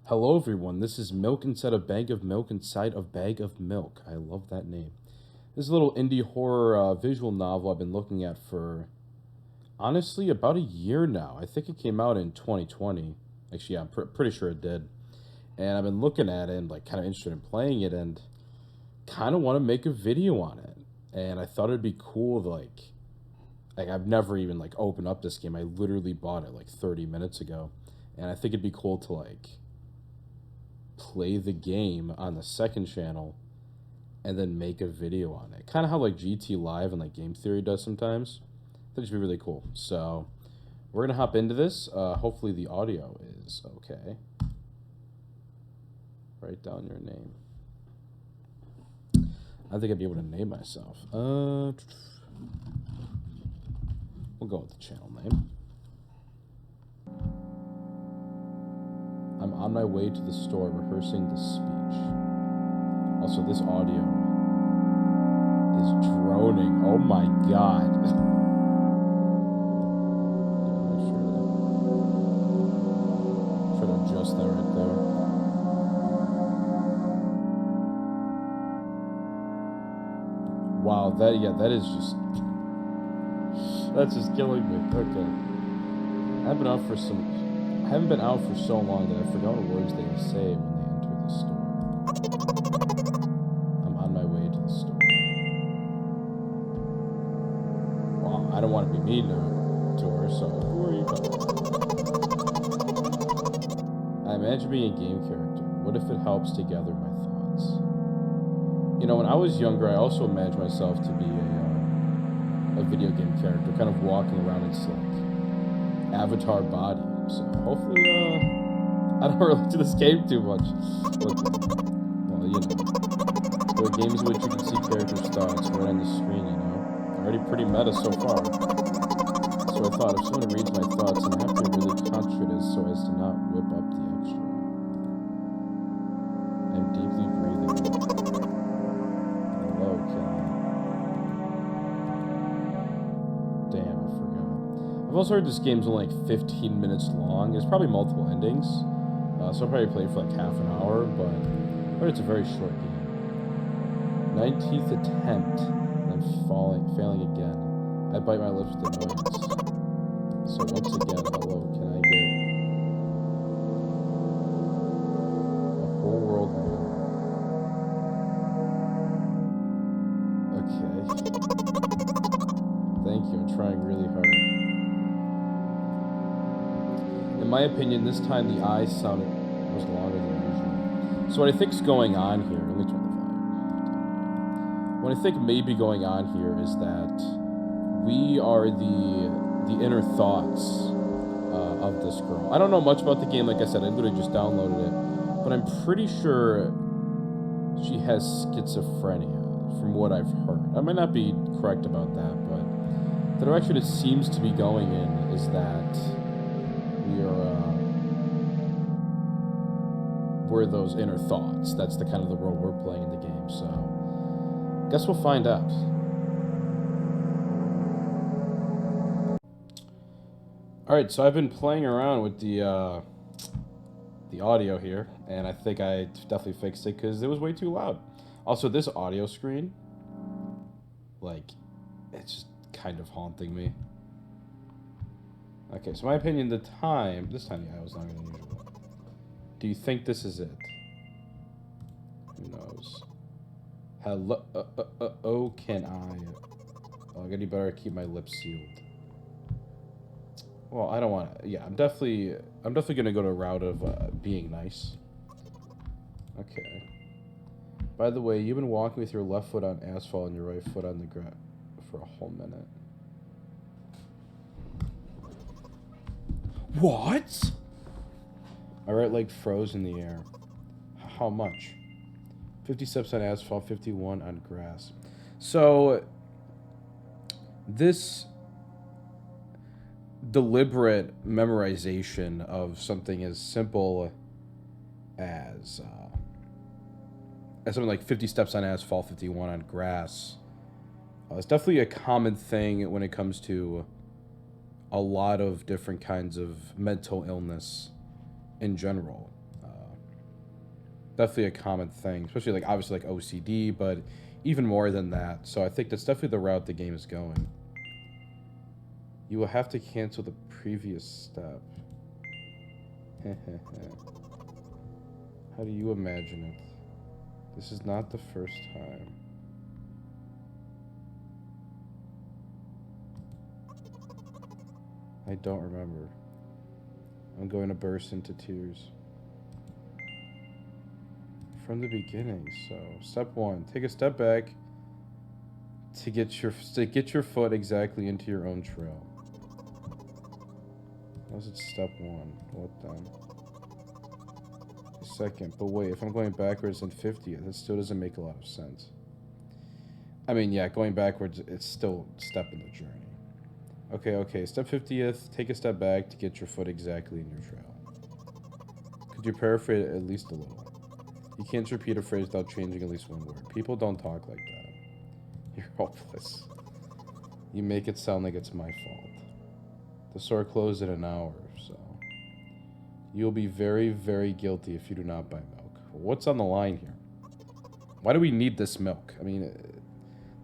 Hello everyone, this is Milk Inside a Bag of Milk Inside a Bag of Milk. I love that name. This is a little indie horror visual novel I've been looking at for, honestly, about a year now. I think it came out in 2020. Actually, yeah, I'm pretty sure it did. And I've been looking at it and like kind of interested in playing it and kind of want to make a video on it. And I thought it'd be cool to like I've never even like opened up this game. I literally bought it like 30 minutes ago. And I think it'd be cool to like play the game on the second channel and then make a video on it. Kind of how like GT Live and like Game Theory does sometimes. That should be really cool. So we're gonna hop into this. Hopefully the audio is okay. Write down your name. I think I'd be able to name myself. We'll go with the channel name. I'm on my way to the store rehearsing the speech. Also, this audio is droning. Oh my god. Try to adjust that right there. Wow, that is just... that's just killing me. Okay. I've been out for some... I haven't been out for so long that I forgot what words they say when they enter the store. I'm on my way to the store. Well, I don't want to be mean to her, so who are you talking about? I imagine being a game character. What if it helps to gather my thoughts? You know, when I was younger, I also imagined myself to be a video game character, kind of walking around in like avatar body. So hopefully, I don't relate to this game too much. Well, you know, there are games in which you can see characters' thoughts right on the screen, you know. Already pretty meta so far. So I thought if someone reads my thoughts, I have to be really concentrated so as to not whip up the extra. I'm deeply breathing. Hello, Kelly. Damn, I forgot. I've also heard this game's only like 15 minutes long. There's probably multiple endings, so I'll probably play it for like half an hour, but I heard it's a very short game. 19th attempt, and I'm failing again. I bite my lips with annoyance. So once again, hello, can I get a whole world map? Okay. Thank you, I'm trying really hard. In my opinion, this time the I sounded was longer than usual. So what I think is going on here, let me turn the volume. What I think may be going on here is that we are the inner thoughts of this girl. I don't know much about the game, like I said, I literally just downloaded it, but I'm pretty sure she has schizophrenia, from what I've heard. I might not be correct about that, but the direction it seems to be going in is that we're those inner thoughts. That's the kind of the role we're playing in the game, so guess we'll find out. Alright, so I've been playing around with the audio here, and I think I definitely fixed it because it was way too loud. Also, this audio screen, like, it's just kind of haunting me. Okay, so my opinion, this time, yeah, it was longer than usual. Do you think this is it? Who knows? Hello, can I? Oh, I gotta better keep my lips sealed. Well, I don't want to. Yeah, I'm definitely gonna go to a route of being nice. Okay. By the way, you've been walking with your left foot on asphalt and your right foot on the ground for a whole minute. What? My right leg froze in the air. How much? 50 steps on asphalt, 51 on grass. So, this deliberate memorization of something as simple as something like 50 steps on asphalt, 51 on grass. It's definitely a common thing when it comes to a lot of different kinds of mental illness in general. Definitely a common thing, especially like obviously like OCD, but even more than that. So I think that's definitely the route the game is going. You will have to cancel the previous step. How do you imagine it? This is not the first time. I don't remember. I'm going to burst into tears. From the beginning, so step 1, take a step back to get your foot exactly into your own trail. How's it step 1? What then? Second, but wait, if I'm going backwards in 50th, that still doesn't make a lot of sense. I mean, yeah, going backwards, it's still a step in the journey. Okay, step 50th, take a step back to get your foot exactly in your trail. Could you paraphrase it at least a little? You can't repeat a phrase without changing at least one word. People don't talk like that. You're hopeless. You make it sound like it's my fault. The store closed in an hour, so... You'll be very, very guilty if you do not buy milk. What's on the line here? Why do we need this milk? I mean,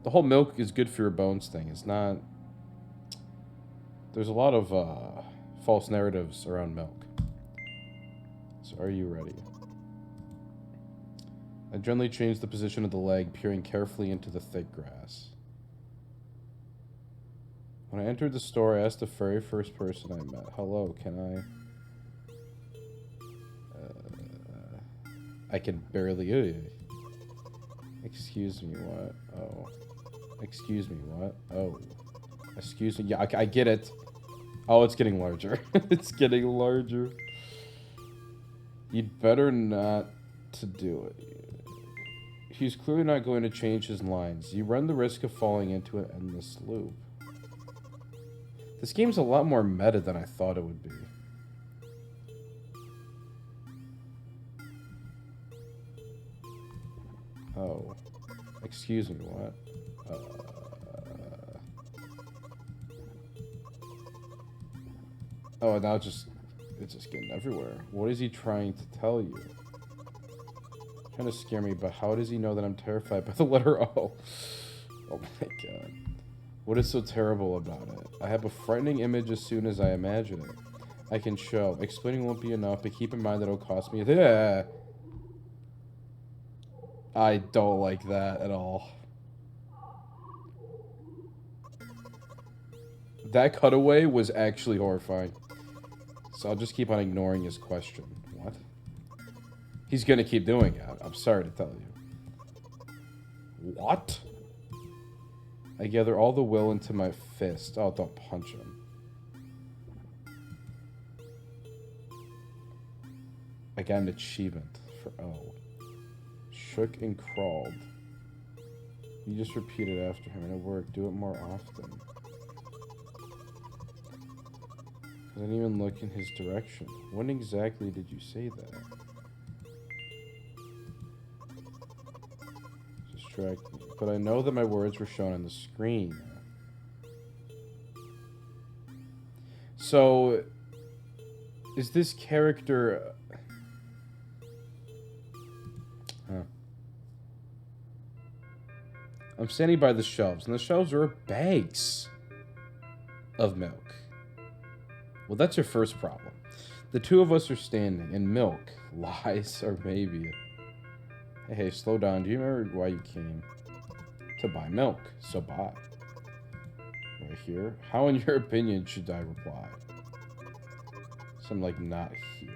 the whole milk is good for your bones thing. It's not... There's a lot of false narratives around milk. So are you ready? I gently changed the position of the leg, peering carefully into the thick grass. When I entered the store, I asked the very first person I met, "Hello, can I can barely... Excuse me, what? Oh. Excuse me, what? Oh. Excuse me, yeah, I get it. Oh, it's getting larger. It's getting larger. You'd better not to do it. He's clearly not going to change his lines. You run the risk of falling into an endless loop. This game's a lot more meta than I thought it would be. Oh. Excuse me, what? Oh, now it's just getting everywhere. What is he trying to tell you? Trying to scare me, but how does he know that I'm terrified by the letter O? Oh my god. What is so terrible about it? I have a frightening image as soon as I imagine it. I can show. Explaining won't be enough, but keep in mind that it'll cost me... I don't like that at all. That cutaway was actually horrifying. So I'll just keep on ignoring his question. What? He's gonna keep doing it. I'm sorry to tell you. What? I gather all the will into my fist. Oh, don't punch him. I got an achievement for O. Shook and crawled. You just repeat it after him and it worked. Do it more often. I didn't even look in his direction. When exactly did you say that? Distract me. But I know that my words were shown on the screen. So, is this character... I'm standing by the shelves, and the shelves are bags of milk. Well, that's your first problem. The two of us are standing, and milk, lies, or maybe... Hey, slow down. Do you remember why you came? To buy milk. So buy. Right here. How, in your opinion, should I reply? So I'm like, not here.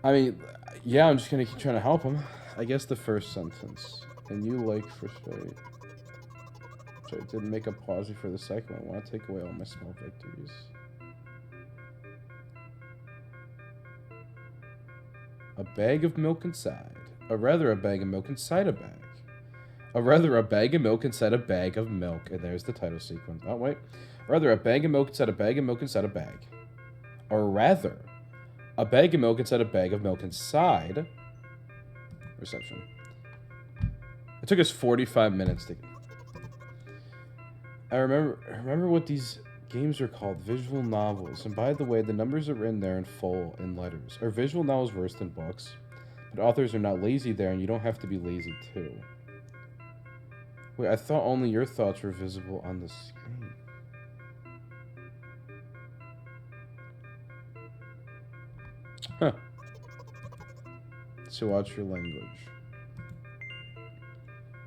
I mean, yeah, I'm just gonna keep trying to help him. I guess the first sentence. And you like for straight. So I didn't make a pause for the second one. I want to take away all my small victories. A bag of milk inside. Or rather, a bag of milk inside a bag. Or rather, a bag of milk inside a bag of milk. And there's the title sequence. Oh, wait. Or rather, a bag of milk inside a bag of milk inside a bag. Or rather, a bag of milk inside a bag of milk inside... Reception. It took us 45 minutes to... I remember what these Games are called visual novels. And by the way, the numbers are written there in full in letters. Are visual novels worse than books? But authors are not lazy there, and you don't have to be lazy too. Wait, I thought only your thoughts were visible on the screen. Huh. So watch your language.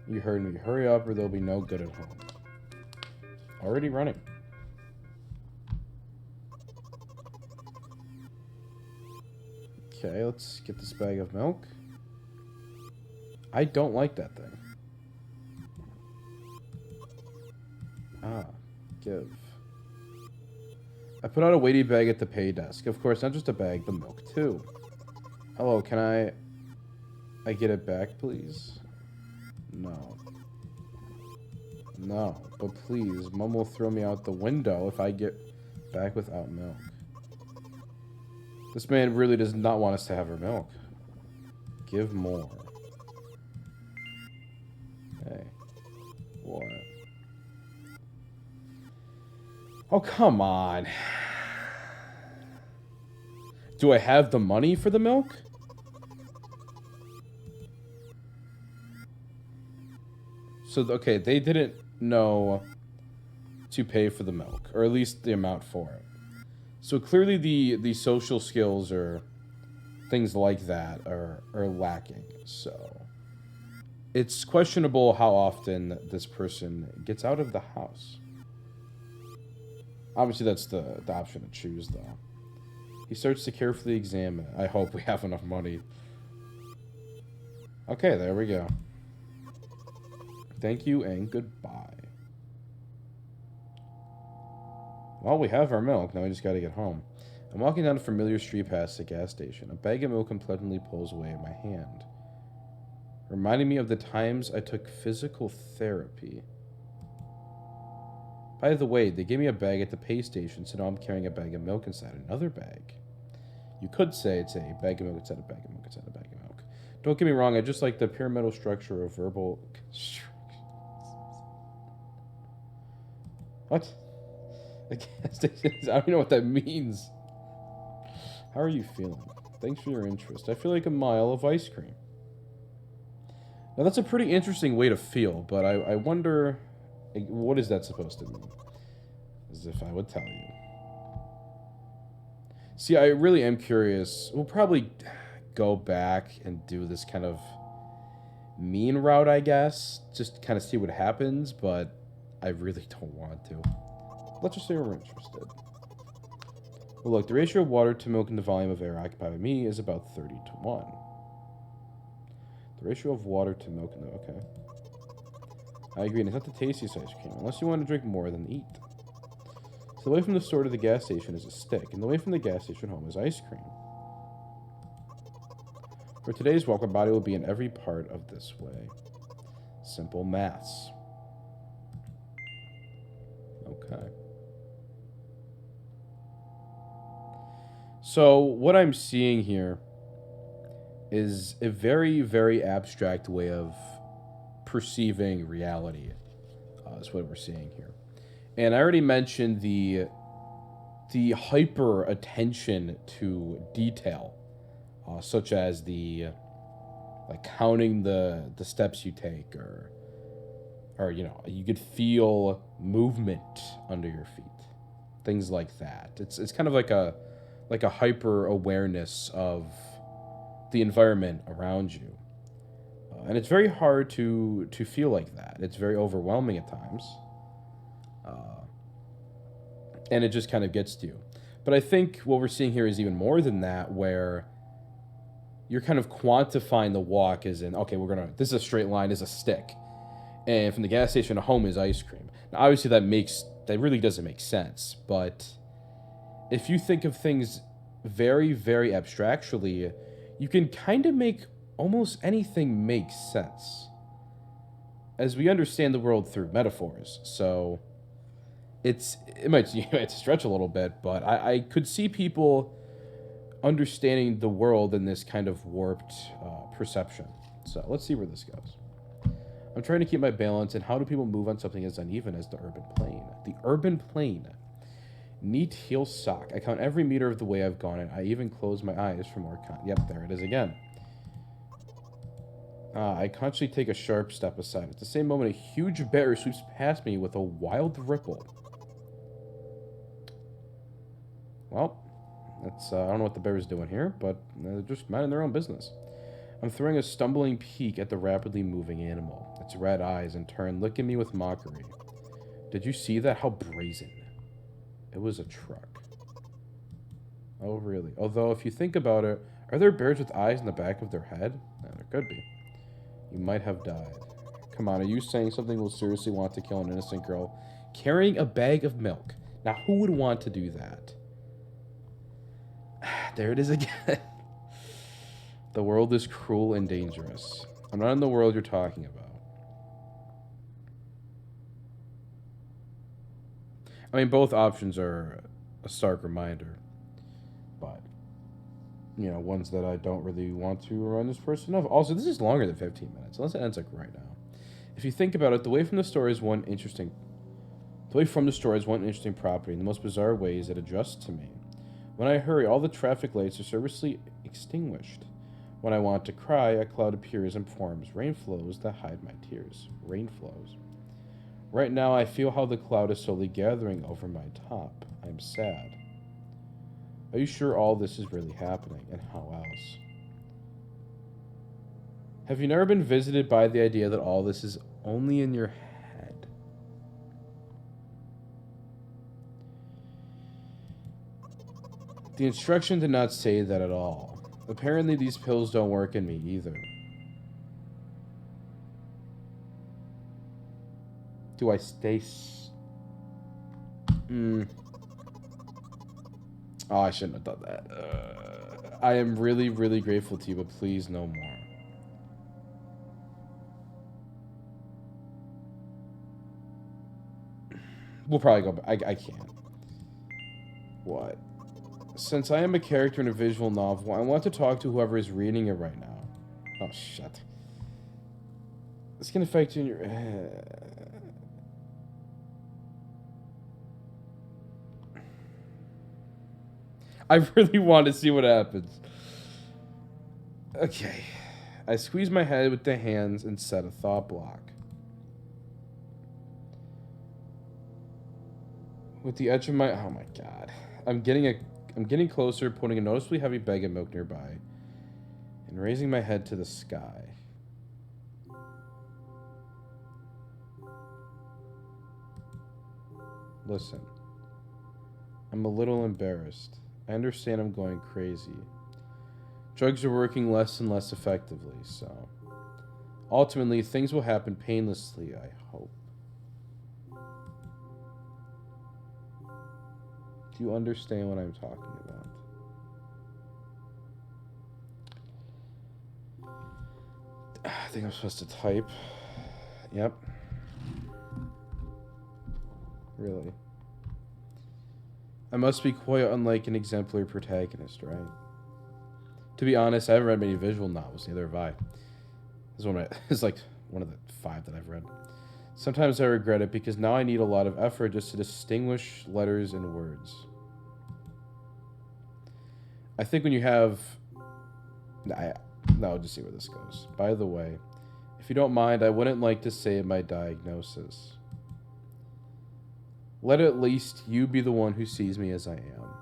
You heard me. Hurry up or there'll be no good at home. Already running. Okay, let's get this bag of milk. I don't like that thing. Ah, give. I put out a weighty bag at the pay desk. Of course, not just a bag, but milk too. Hello, can I get it back, please? No. No, but please, Mom will throw me out the window if I get back without milk. This man really does not want us to have our milk. Give more. Hey. What? Oh, come on. Do I have the money for the milk? So, okay, they didn't know to pay for the milk, or at least the amount for it. So clearly the social skills or things like that are lacking. So it's questionable how often this person gets out of the house. Obviously, that's the option to choose, though. He starts to carefully examine it. I hope we have enough money. Okay, there we go. Thank you and goodbye. Well, we have our milk. Now we just gotta get home. I'm walking down a familiar street past the gas station. A bag of milk unpleasantly pulls away in my hand, reminding me of the times I took physical therapy. By the way, they gave me a bag at the pay station, so now I'm carrying a bag of milk inside another bag. You could say it's a bag of milk inside a bag of milk inside a bag of milk. Don't get me wrong, I just like the pyramidal structure of verbal constructions. What? The gas station I don't know what that means. How are you feeling? Thanks for your interest. I feel like a mile of ice cream. Now that's a pretty interesting way to feel, but I wonder, what is that supposed to mean? As if I would tell you. See, I really am curious. We'll probably go back and do this kind of mean route, I guess. Just kind of see what happens, but I really don't want to. Let's just say we're interested. Well, look, the ratio of water to milk and the volume of air occupied by me is about 30 to 1. The ratio of water to milk and okay. I agree, and it's not the tastiest ice cream, unless you want to drink more than eat. So the way from the store to the gas station is a stick, and the way from the gas station home is ice cream. For today's walk, my body will be in every part of this way. Simple maths. Okay. So what I'm seeing here is a very, very abstract way of perceiving reality. Is what we're seeing here. And I already mentioned the hyper attention to detail, such as the like counting the steps you take, or you know, you could feel movement under your feet, things like that. It's kind of like a hyper awareness of the environment around you, and it's very hard to feel like that. It's very overwhelming at times, and it just kind of gets to you. But I think what we're seeing here is even more than that, where you're kind of quantifying the walk as in, okay, this is a straight line, is a stick, and from the gas station to home is ice cream. Now, obviously, that really doesn't make sense, but if you think of things very, very abstractly, you can kind of make almost anything make sense, as we understand the world through metaphors. So it might stretch a little bit, but I could see people understanding the world in this kind of warped perception. So let's see where this goes. I'm trying to keep my balance, and how do people move on something as uneven as the urban plane? The urban plane. Neat heel sock. I count every meter of the way I've gone, and I even close my eyes for more Yep, there it is again. I consciously take a sharp step aside. At the same moment, a huge bear sweeps past me with a wild ripple. Well, that's I don't know what the bear is doing here, but they're just minding their own business. I'm throwing a stumbling peek at the rapidly moving animal. Its red eyes, in turn, look at me with mockery. Did you see that? How brazen. It was a truck. Oh, really? Although, if you think about it, are there bears with eyes in the back of their head? There could be. You might have died. Come on, are you saying something will seriously want to kill an innocent girl? Carrying a bag of milk. Now, who would want to do that? There it is again. The world is cruel and dangerous. I'm not in the world you're talking about. I mean, both options are a stark reminder. But, you know, ones that I don't really want to remind this person of. Also, this is longer than 15 minutes, unless it ends like right now. If you think about it, the way from the story is one interesting property, and the most bizarre way is it adjusts to me. When I hurry, all the traffic lights are servicely extinguished. When I want to cry, a cloud appears and forms rain flows that hide my tears. Rain flows. Right now, I feel how the cloud is slowly gathering over my top. I'm sad. Are you sure all this is really happening, and how else? Have you never been visited by the idea that all this is only in your head? The instruction did not say that at all. Apparently, these pills don't work in me either. Do I stay Oh, I shouldn't have done that. I am really, really grateful to you, but please no more. We'll probably go back. I can't. What? Since I am a character in a visual novel, I want to talk to whoever is reading it right now. Oh, shit. This can affect you in your... I really want to see what happens. Okay. I squeeze my head with the hands and set a thought block. With the edge of my... Oh my god. I'm getting closer, putting a noticeably heavy bag of milk nearby, and raising my head to the sky. Listen. I'm a little embarrassed. I understand I'm going crazy. Drugs are working less and less effectively, so... Ultimately, things will happen painlessly, I hope. Do you understand what I'm talking about? I think I'm supposed to type. Yep. Really? I must be quite unlike an exemplary protagonist, right? To be honest, I haven't read many visual novels, neither have I. It's like one of the 5 that I've read. Sometimes I regret it because now I need a lot of effort just to distinguish letters and words. I think when you have... I'll just see where this goes. By the way, if you don't mind, I wouldn't like to say my diagnosis. Let at least you be the one who sees me as I am.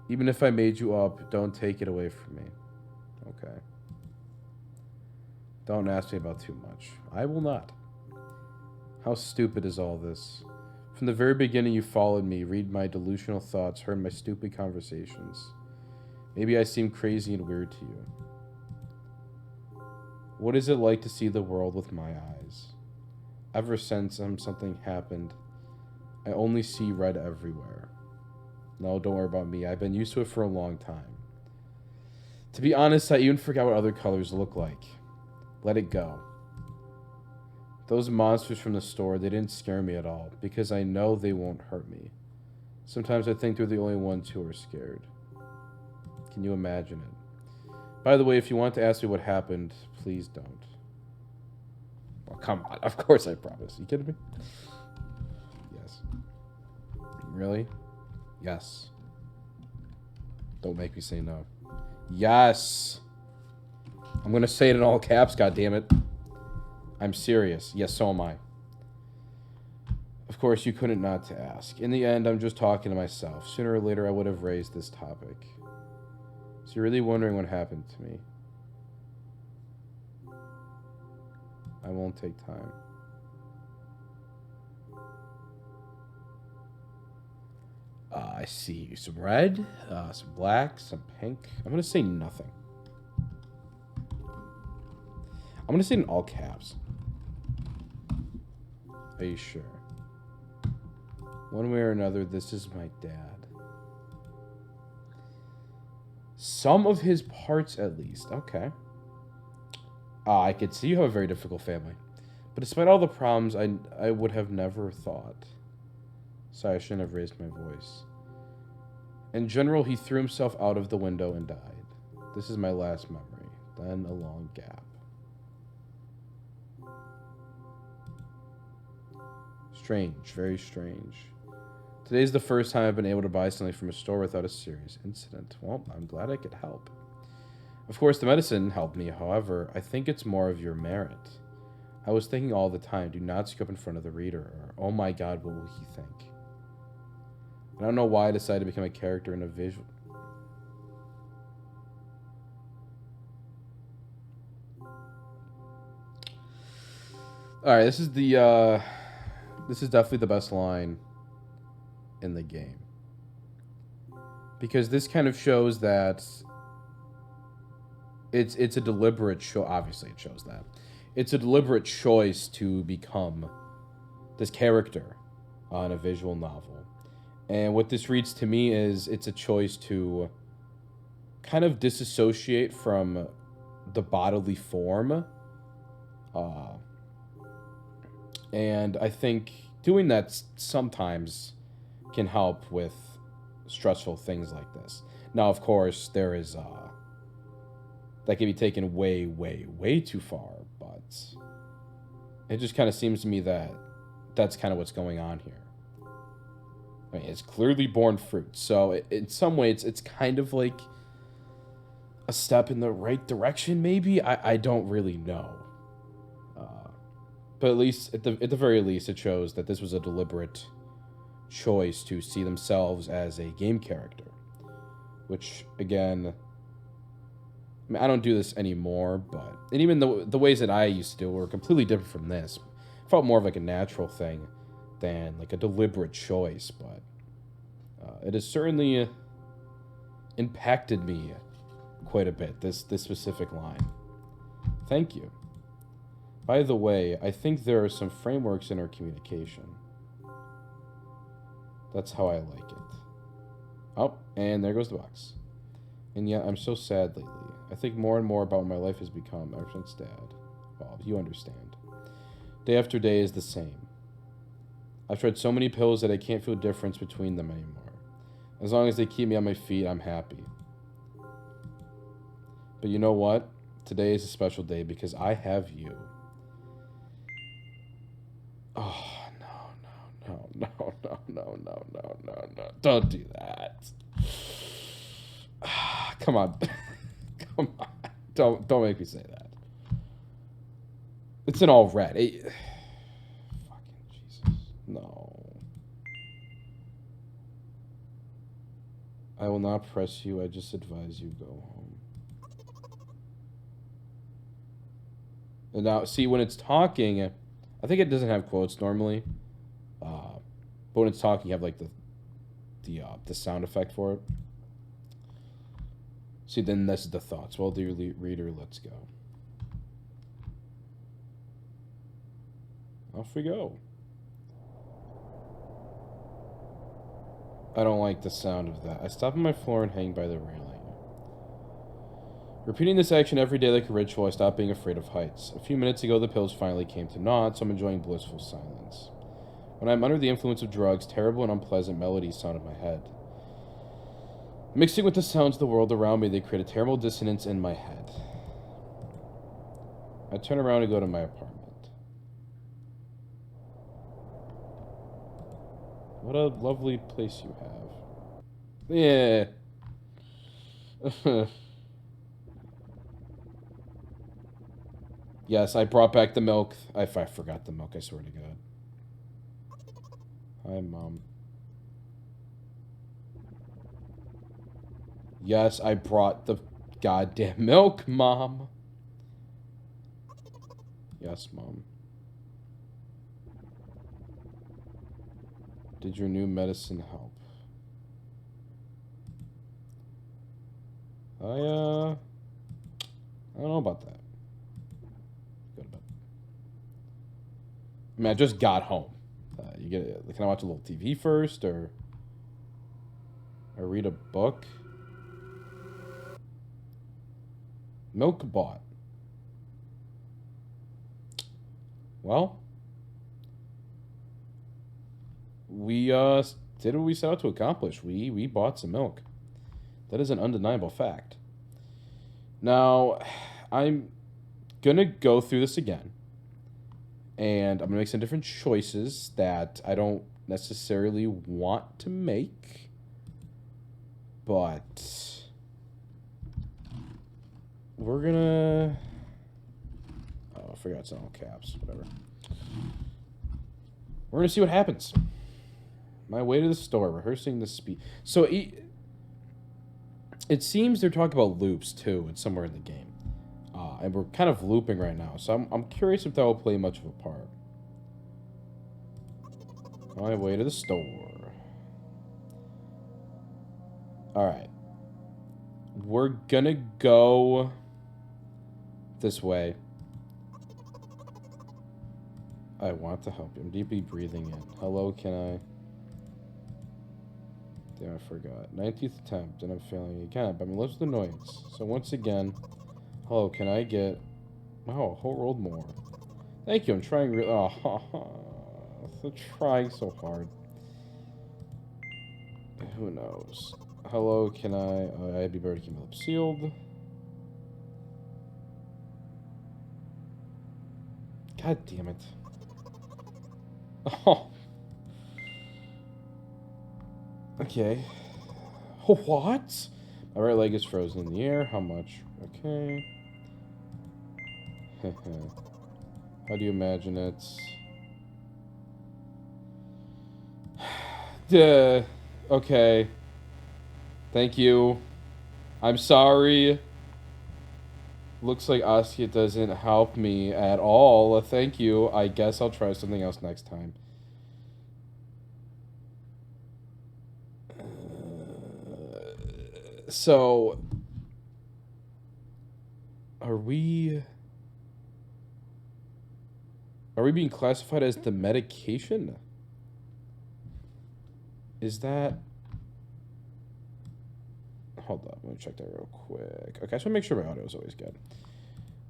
Even if I made you up, don't take it away from me. Okay. Don't ask me about too much. I will not. How stupid is all this? From the very beginning you followed me, read my delusional thoughts, heard my stupid conversations. Maybe I seem crazy and weird to you. What is it like to see the world with my eyes? Ever since something happened, I only see red everywhere. No, don't worry about me. I've been used to it for a long time. To be honest, I even forgot what other colors look like. Let it go. Those monsters from the store, they didn't scare me at all, because I know they won't hurt me. Sometimes I think they're the only ones who are scared. Can you imagine it? By the way, if you want to ask me what happened, please don't. Well, come on. Of course I promise. You kidding me? Yes. Really? Yes. Don't make me say no. Yes. I'm gonna say it in all caps, goddammit. I'm serious. Yes, so am I. Of course, you couldn't not to ask. In the end, I'm just talking to myself. Sooner or later, I would have raised this topic. So you're really wondering what happened to me? I won't take time. I see some red, some black, some pink. I'm gonna say nothing. I'm gonna say it in all caps. Are you sure? One way or another, this is my dad. Some of his parts, at least. Okay. I could see you have a very difficult family. But despite all the problems, I would have never thought. Sorry, I shouldn't have raised my voice. In general, he threw himself out of the window and died. This is my last memory. Then a long gap. Strange, very strange. Today's the first time I've been able to buy something from a store without a serious incident. Well, I'm glad I could help. Of course, the medicine helped me, however, I think it's more of your merit. I was thinking all the time, do not speak up in front of the reader, or, oh my god, what will he think? I don't know why I decided to become a character in a visual... Alright, this is the, this is definitely the best line in the game. Because this kind of shows that it's a deliberate obviously it shows that. It's a deliberate choice to become this character on a visual novel. And what this reads to me is it's a choice to kind of disassociate from the bodily form. And I think doing that sometimes can help with stressful things like this. Now, of course, there is... that can be taken way, way, way too far, but it just kind of seems to me that that's kind of what's going on here. I mean, it's clearly borne fruit, so in some ways, it's kind of like a step in the right direction, maybe? I don't really know. But at least, at the very least, it shows that this was a deliberate choice to see themselves as a game character. Which, again... I mean, I don't do this anymore, but... And even the ways that I used to do it were completely different from this. It felt more of like a natural thing than like a deliberate choice, but... it has certainly impacted me quite a bit, this specific line. Thank you. By the way, I think there are some frameworks in our communication. That's how I like it. Oh, and there goes the box. And yet, I'm so sad lately. I think more and more about what my life has become ever since Dad. Well, you understand. Day after day is the same. I've tried so many pills that I can't feel a difference between them anymore. As long as they keep me on my feet, I'm happy. But you know what? Today is a special day because I have you. Oh, no. Don't do that. Come on. Come on. Don't make me say that. It's in all red. Fucking Jesus. No. I will not press you. I just advise you go home. And now, see, when it's talking, I think it doesn't have quotes normally. But when it's talking, you have like the sound effect for it. See, then this is the thoughts. Well, dear reader, let's go. Off we go. I don't like the sound of that. I stop on my floor and hang by the railing. Repeating this action every day like a ritual, I stopped being afraid of heights. A few minutes ago, the pills finally came to naught, so I'm enjoying blissful silence. When I'm under the influence of drugs, terrible and unpleasant melodies sound in my head. Mixing with the sounds of the world around me, they create a terrible dissonance in my head. I turn around and go to my apartment. What a lovely place you have. Yeah. Yes, I brought back the milk. I forgot the milk, I swear to God. Hi, Mom. Yes, I brought the goddamn milk, Mom. Yes, Mom. Did your new medicine help? I don't know about that. Good about it. I mean, I just got home. Can I watch a little TV first, or read a book? Milk bought. Well, we did what we set out to accomplish. We bought some milk. That is an undeniable fact. Now, I'm gonna go through this again, and I'm gonna make some different choices that I don't necessarily want to make, but we're gonna... Oh, I forgot it's in all caps. Whatever. We're gonna see what happens. My way to the store, rehearsing the speech. So it seems they're talking about loops too. It's somewhere in the game, and we're kind of looping right now. So I'm curious if that will play much of a part. My way to the store. All right, we're gonna go this way. I want to help you. I'm deeply breathing in. Hello, can I? Damn, I forgot. 19th attempt, and I'm failing again. But I'm lips with annoyance. So once again, hello, can I get... Wow, a whole world more. Thank you, I'm trying really... Oh, I'm trying so hard. Who knows? Hello, can I... I'd be better to keep my lips sealed. God damn it. Oh. Okay. What? My right leg is frozen in the air. How much? Okay. How do you imagine it? Okay. Thank you. I'm sorry. Looks like Askia doesn't help me at all. Thank you. I guess I'll try something else next time. So, are we being classified as the medication? Is that... Hold up, let me check that real quick. Okay, I just want to make sure my audio is always good.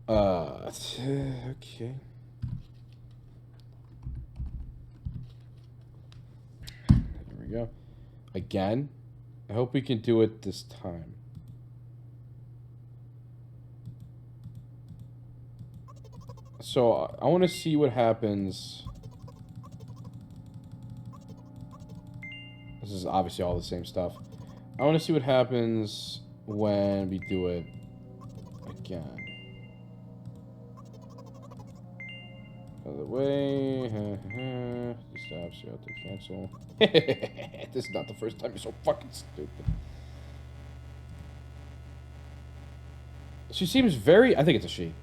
Okay. Here we go. Again, I hope we can do it this time. So, I want to see what happens. This is obviously all the same stuff. I want to see what happens when we do it again. Other way. Stops. You have to cancel. This is not the first time you're so fucking stupid. She seems very... I think it's a she.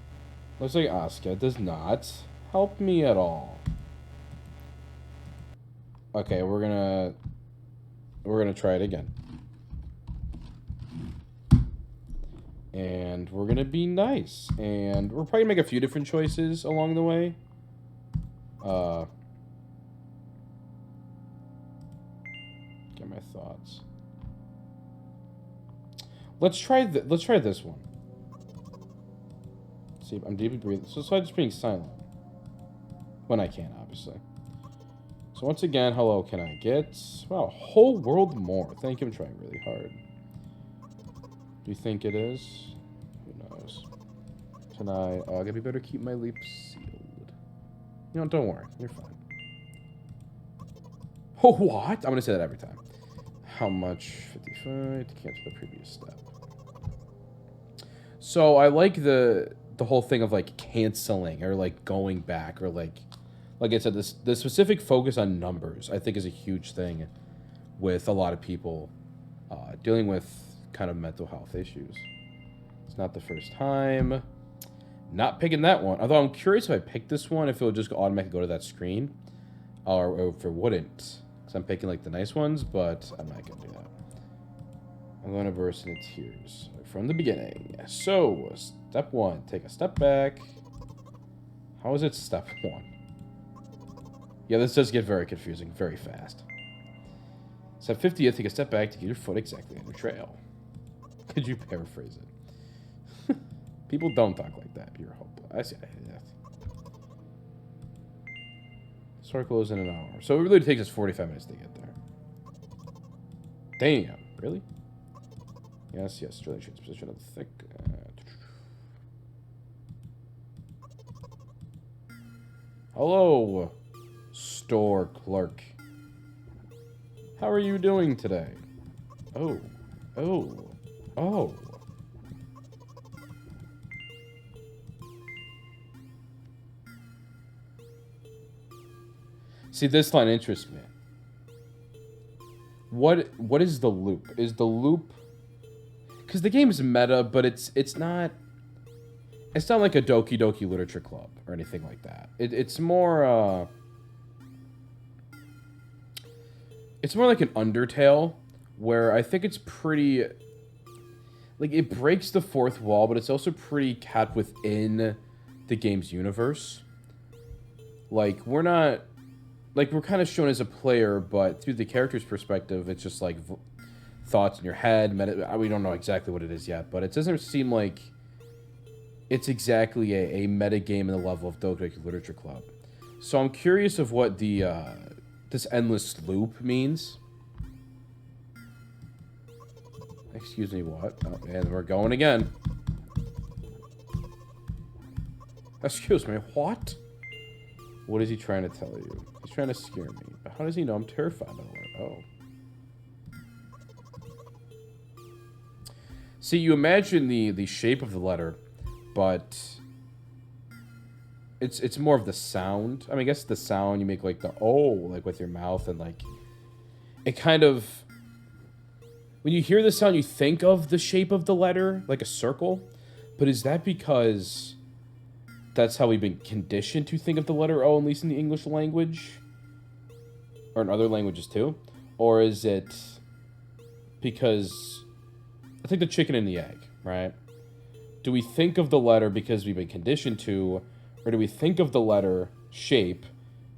Looks like Asuka does not help me at all. Okay, we're gonna try it again. And we're gonna be nice. And we're probably gonna make a few different choices along the way. Get my thoughts. Let's try this one. See, I'm deeply breathing. So I'm just being silent. When I can, obviously. So once again, hello, can I get... Wow, a whole world more. Thank you, I'm trying really hard. Do you think it is? Who knows? Can I... I'd be better keep my lips sealed. You know, don't worry. You're fine. Oh, what? I'm gonna say that every time. How much? 55 to cancel the previous step. So I like the whole thing of like canceling or like going back or like I said, the specific focus on numbers I think is a huge thing with a lot of people dealing with kind of mental health issues. It's not the first time. Not picking that one. Although I'm curious if I pick this one, if it would just automatically go to that screen, or if it wouldn't. Because I'm picking like the nice ones, but I'm not gonna do that. I'm gonna burst into tears from the beginning. So, step one, take a step back. How is it step one? Yeah, this does get very confusing very fast. Step 50th, take a step back to get your foot exactly on your trail. Could you paraphrase it? People don't talk like that. You're hopeless. I see. Store closed in an hour. So it really takes us 45 minutes to get there. Damn. Really? Yes. Drilling shoots position of the thick. Hello, store clerk. How are you doing today? Oh. See, this line interests me. What is the loop? Is the loop... Because the game is meta, but it's not... It's not like a Doki Doki Literature Club or anything like that. It's more... It's more like an Undertale, where I think it's pretty... Like, it breaks the fourth wall, but it's also pretty kept within the game's universe. Like, we're not... Like, we're kind of shown as a player, but through the character's perspective, it's just, like, thoughts in your head. We don't know exactly what it is yet, but it doesn't seem like it's exactly a meta game in the level of Doki Doki Literature Club. So I'm curious of what the this endless loop means. Excuse me, what? Oh, and we're going again. Excuse me, what? What is he trying to tell you? He's trying to scare me. But how does he know I'm terrified of it? Oh. See, you imagine the shape of the letter, but it's more of the sound. I mean, I guess the sound you make like the oh, like with your mouth, and like it kind of, when you hear the sound, you think of the shape of the letter, like a circle. But is that because that's how we've been conditioned to think of the letter O, at least in the English language? Or in other languages too? Or is it because... It's like the chicken and the egg, right? Do we think of the letter because we've been conditioned to, or do we think of the letter shape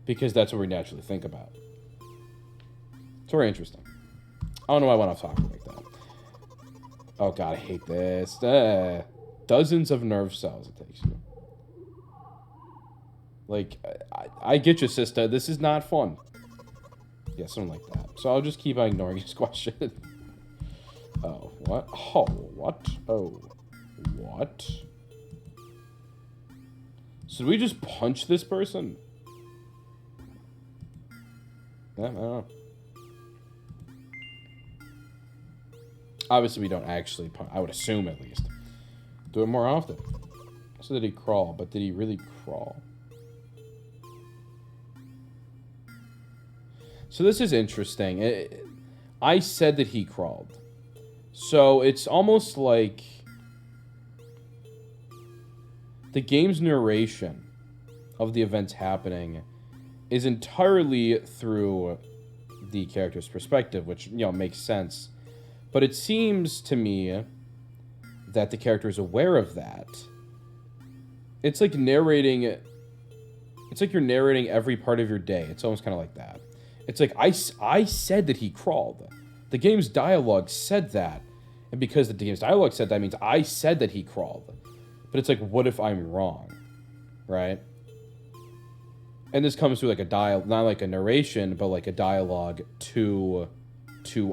because that's what we naturally think about? It's very interesting. I don't know why I went off talking like that. Oh god, I hate this. Dozens of nerve cells it takes you. Like, I get you, sister. This is not fun. Yeah, something like that. So I'll just keep on ignoring his question. Oh, what? Oh, what? Oh, what? So do we just punch this person? Yeah, I don't know. Obviously, we don't actually punch. I would assume, at least. Do it more often. So did he crawl, but did he really crawl? So this is interesting. I said that he crawled. So it's almost like the game's narration of the events happening is entirely through the character's perspective, which, you know, makes sense. But it seems to me that the character is aware of that. It's like narrating... It's like you're narrating every part of your day. It's almost kind of like that. It's like, I said that he crawled. The game's dialogue said that. And because the game's dialogue said that, means I said that he crawled. But it's like, what if I'm wrong? Right? And this comes through like a dialogue, not like a narration, but like a dialogue to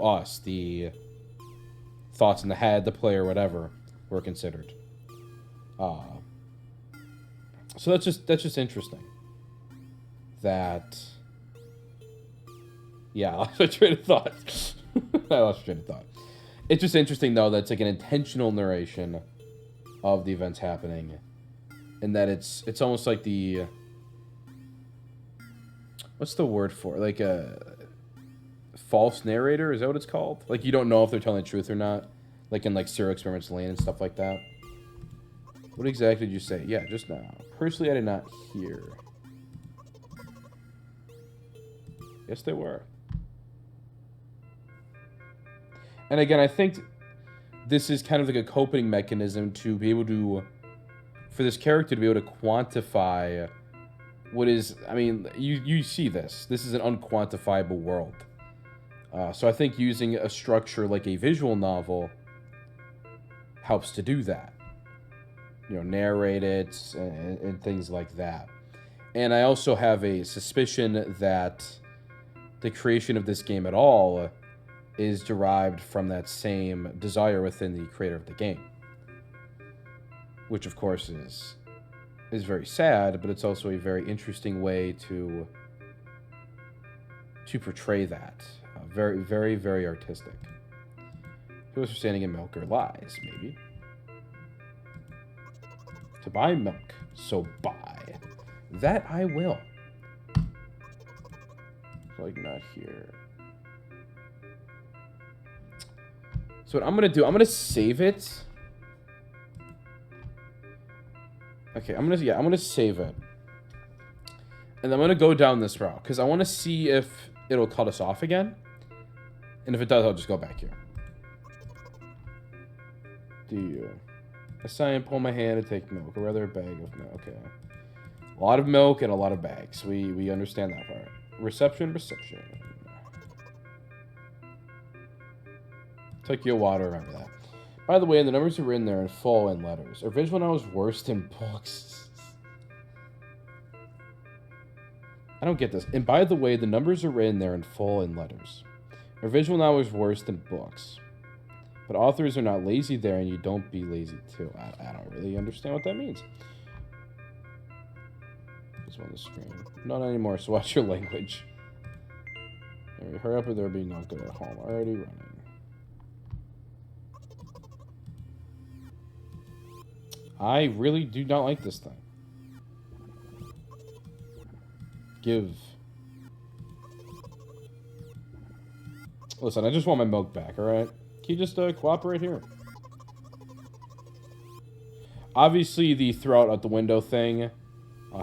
us. The thoughts in the head, the player, whatever, were considered. So that's just interesting. That... Yeah, I lost my train of thought. I lost train of thought. It's just interesting, though, that it's like an intentional narration of the events happening. And that it's almost like the... What's the word for it? Like a false narrator? Is that what it's called? Like, you don't know if they're telling the truth or not. Like in, like, Serial Experiments Lane and stuff like that. What exactly did you say? Yeah, just now. Personally, I did not hear. Yes, they were. And again, I think this is kind of like a coping mechanism to be able to... For this character to be able to quantify what is... I mean, you see this. This is an unquantifiable world. So I think using a structure like a visual novel helps to do that. You know, narrate it and things like that. And I also have a suspicion that the creation of this game at all is derived from that same desire within the creator of the game. Which, of course, is very sad, but it's also a very interesting way to portray that. Very, very, very artistic. Those are standing in milk or lies, maybe. To buy milk, so buy. That I will. Like, not here. So what I'm going to do, I'm going to save it. Okay, I'm going to save it. And I'm going to go down this route. Because I want to see if it'll cut us off again. And if it does, I'll just go back here. Do you? Assign, pull my hand, and take milk. Or rather, a bag of milk. Okay. A lot of milk and a lot of bags. We understand that part. Reception. Took you a while to remember that. By the way, the numbers are in there in full in letters. Are visual novels worse than books? I don't get this. And by the way, the numbers are in there in full in letters. Are visual novels worse than books? But authors are not lazy there, and you don't be lazy too. I don't really understand what that means. Just on the screen. Not anymore, so watch your language. Anyway, hurry up or there'll be no good at home. Already running. I really do not like this thing. Give. Listen, I just want my milk back, alright? Can you just cooperate here? Obviously, the throw out the window thing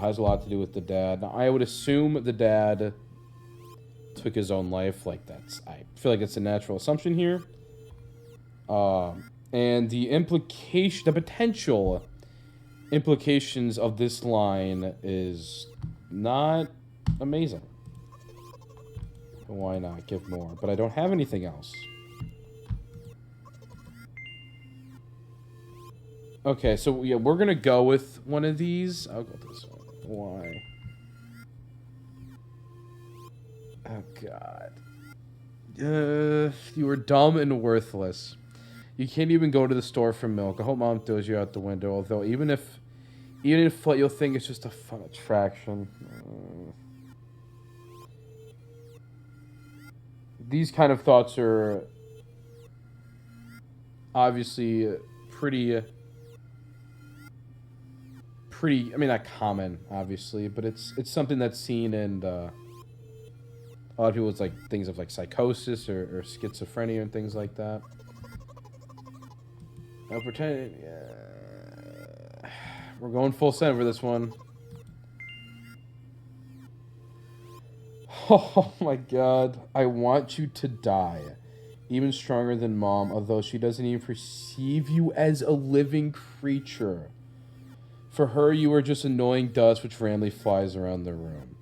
has a lot to do with the dad. Now, I would assume the dad took his own life. Like, I feel like it's a natural assumption here. And the potential implications of this line is not amazing. Why not give more? But I don't have anything else. Okay, so yeah, we're gonna go with one of these. I'll go this one. Why? Oh God. You were dumb and worthless. You can't even go to the store for milk. I hope Mom throws you out the window. Although even if you'll think it's just a fun attraction. These kind of thoughts are obviously pretty. I mean, not common, obviously, but it's something that's seen in a lot of people's like things of like psychosis or schizophrenia and things like that. I'll pretend. Yeah. We're going full send for this one. Oh my God. I want you to die. Even stronger than Mom, although she doesn't even perceive you as a living creature. For her, you are just annoying dust which randomly flies around the room.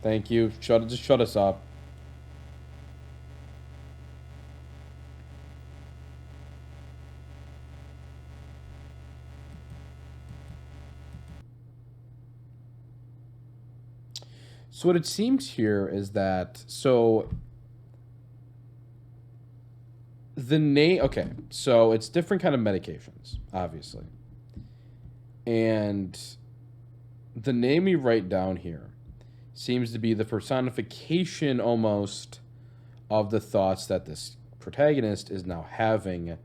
Thank you. Just shut us up. So what it seems here is that, the name, okay, so it's different kind of medications, obviously. And the name you write down here seems to be the personification almost of the thoughts that this protagonist is now having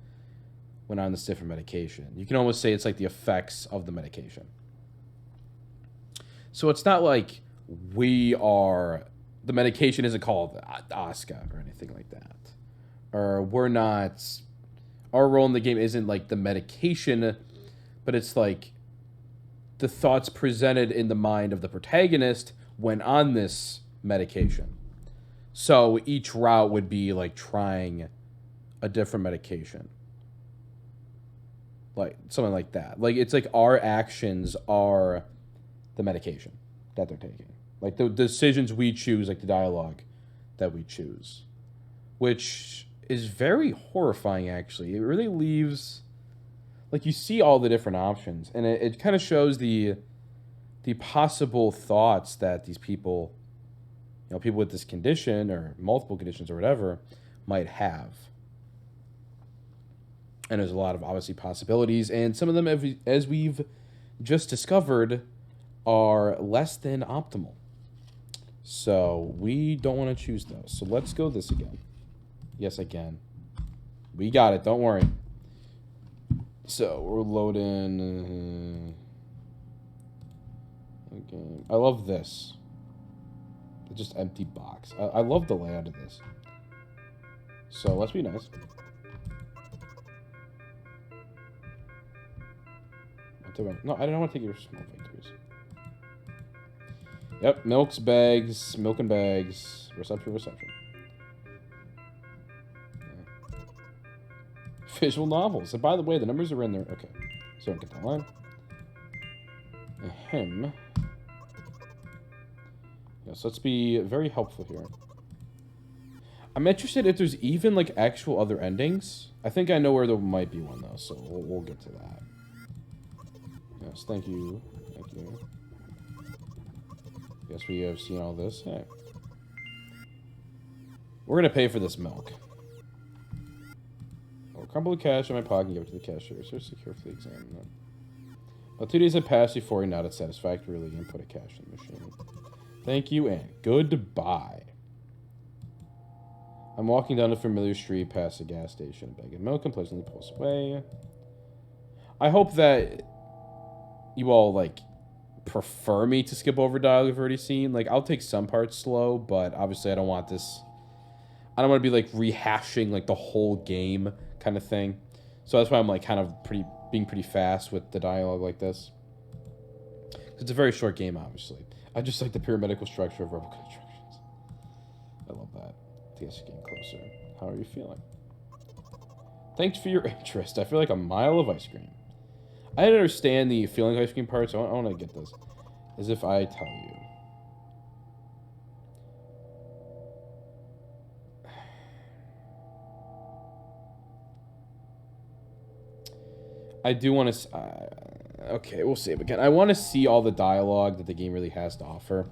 when on this different medication. You can almost say it's like the effects of the medication. So it's not like the medication isn't called Oscar or anything like that. Or our role in the game isn't like the medication, but it's like the thoughts presented in the mind of the protagonist when on this medication. So each route would be like trying a different medication. Like something like that. Like it's like our actions are the medication that they're taking. Like the decisions we choose, like the dialogue that we choose. Which is very horrifying actually. It really leaves, like, you see all the different options, and it kind of shows the possible thoughts that these people, people with this condition or multiple conditions or whatever, might have. And there's a lot of obviously possibilities, and some of them, as we've just discovered, are less than optimal. So we don't want to choose those. So let's go this again. Yes, I can. We got it. Don't worry. So we're loading. Okay. I love this. It's just empty box. I love the layout of this. So let's be nice. No, I don't want to take your small victories. Yep, milk and bags, reception. Visual novels. And by the way, the numbers are in there. Okay, so get that line. Ahem. Yes, let's be very helpful here. I'm interested if there's even like actual other endings. I think I know where there might be one though, so we'll get to that. Yes, thank you. Yes, we have seen all this. Hey. We're gonna pay for this milk. I'll crumble the cash in my pocket and give it to the cashier. So secure for the exam. No. About 2 days have passed before he nodded satisfactorily and put a cash in the machine. Thank you and goodbye. I'm walking down a familiar street past a gas station. A bag of milk and pleasantly pulls away. I hope that you all, like, prefer me to skip over dialogue you've already seen. Like, I'll take some parts slow, but obviously I don't want this... I don't want to be, like, rehashing, like, the whole game kind of thing. So that's why I'm, like, kind of being pretty fast with the dialogue like this. It's a very short game, obviously. I just like the pyramidal structure of rebel constructions. I love that. I guess you're getting closer. How are you feeling? Thanks for your interest. I feel like a mile of ice cream. I didn't understand the feeling ice cream part, so I want to get this. As if I tell you. I do want to... okay, we'll save again. I want to see all the dialogue that the game really has to offer.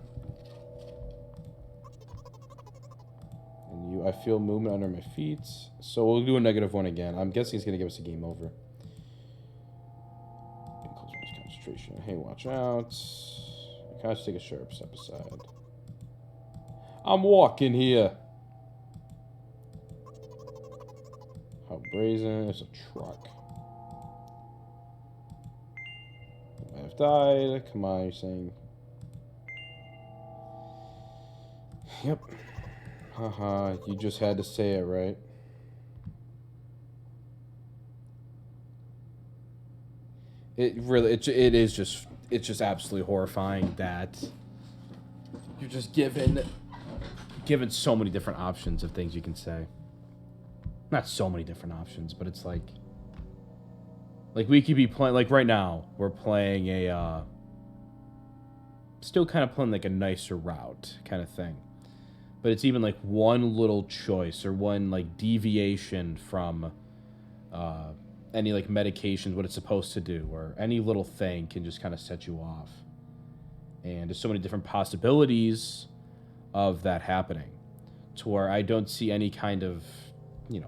And I feel movement under my feet. So we'll do a -1 again. I'm guessing it's going to give us a game over. Concentration. Hey, watch out. I can't take a sharp step aside. I'm walking here. How brazen. It's a truck. I have died. Come on, you're saying. Yep. Haha, you just had to say it, right? It really, it's just absolutely horrifying that you're just given so many different options of things you can say. Not so many different options, but it's like we could be playing, like right now, we're playing still kind of playing like a nicer route kind of thing. But it's even like one little choice or one like deviation from any like medications, what it's supposed to do, or any little thing can just kind of set you off. And there's so many different possibilities of that happening to where I don't see any kind of,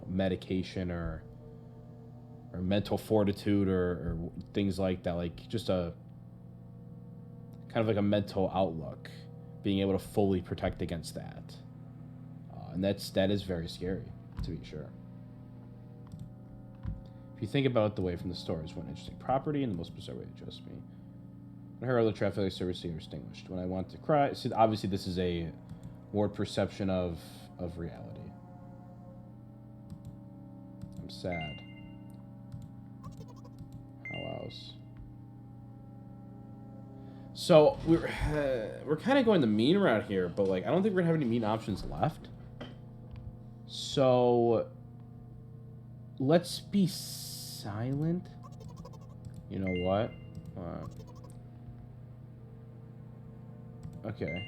medication or mental fortitude or things like that, like just a kind of like a mental outlook being able to fully protect against that. And that is very scary, to be sure. If you think about it, the way from the store is one interesting property and the most bizarre way to adjust me. When I heard the traffic light service are extinguished. When I want to cry, see, obviously this is a warped perception of reality. I'm sad. How else? So we're kind of going the mean route here, but like I don't think we're gonna have any mean options left. So let's be silent. You know what? Okay.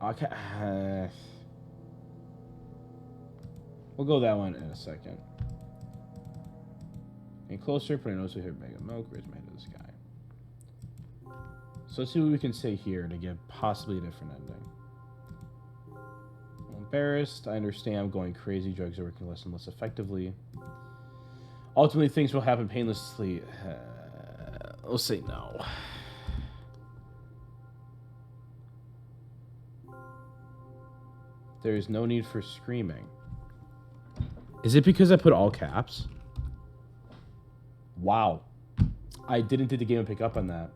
Okay. We'll go that one in a second. And closer, putting nose to here, bag of milk, raise my hand to the sky. So let's see what we can say here to get possibly a different ending. I'm embarrassed. I understand I'm going crazy. Drugs are working less and less effectively. Ultimately, things will happen painlessly. We'll say no. There is no need for screaming. Is it because I put all caps? Wow. I didn't think the game would pick up on that.